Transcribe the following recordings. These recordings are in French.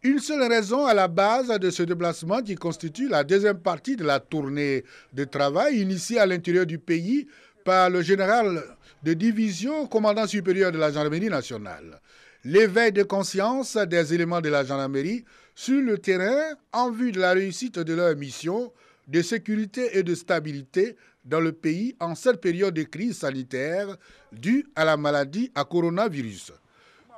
Une seule raison à la base de ce déplacement qui constitue la deuxième partie de la tournée de travail initiée à l'intérieur du pays par le général de division, commandant supérieur de la gendarmerie nationale. L'éveil de conscience des éléments de la gendarmerie sur le terrain en vue de la réussite de leur mission de sécurité et de stabilité dans le pays en cette période de crise sanitaire due à la maladie à coronavirus.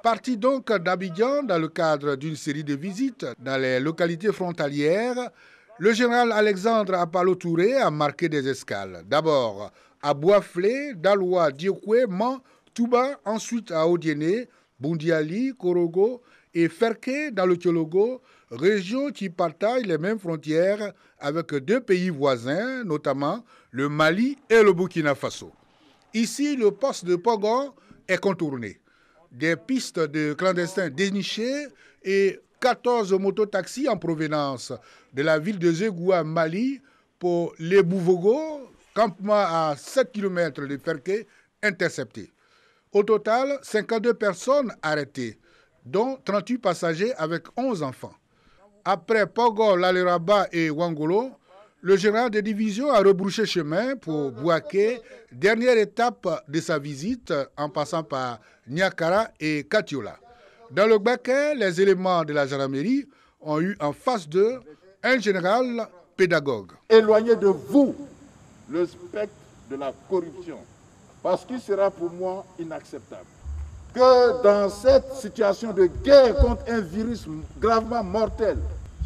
Parti donc d'Abidjan dans le cadre d'une série de visites dans les localités frontalières, le général Alexandre Apalo Touré a marqué des escales. D'abord à Boaflé, Daloa, Diokwe, Man, Touba, ensuite à Odiéné, Bundiali, Korogo et Ferké dans le Tiologo, région qui partage les mêmes frontières avec deux pays voisins, notamment le Mali et le Burkina Faso. Ici, le poste de Pogon est contourné. Des pistes de clandestins dénichées et 14 mototaxis en provenance de la ville de Zegoua, Mali, pour les Bouvogo, campement à 7 km de Ferké, interceptés. Au total, 52 personnes arrêtées, dont 38 passagers avec 11 enfants. Après Pogo, Laleraba et Wangolo, le général de division a rebrouché chemin pour Bouaké, dernière étape de sa visite en passant par Niakara et Katiola. Dans le Baké, les éléments de la gendarmerie ont eu en face d'eux un général pédagogue. Éloignez de vous le spectre de la corruption, parce qu'il sera pour moi inacceptable que dans cette situation de guerre contre un virus gravement mortel,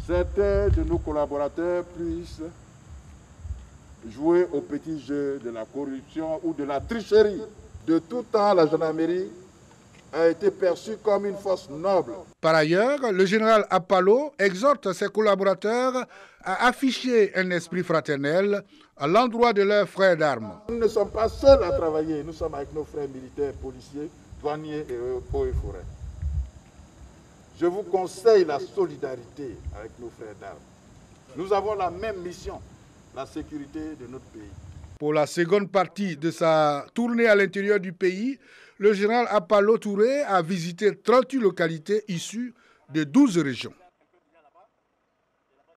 certains de nos collaborateurs puissent jouer au petit jeu de la corruption ou de la tricherie. De tout temps, la gendarmerie a été perçue comme une force noble. Par ailleurs, le général Apalo exhorte ses collaborateurs à afficher un esprit fraternel à l'endroit de leurs frères d'armes. Nous ne sommes pas seuls à travailler, nous sommes avec nos frères militaires, policiers, douaniers et eaux et forêts. Je vous conseille la solidarité avec nos frères d'armes. Nous avons la même mission, la sécurité de notre pays. Pour la seconde partie de sa tournée à l'intérieur du pays, le général Apalo Touré a visité 38 localités issues de 12 régions.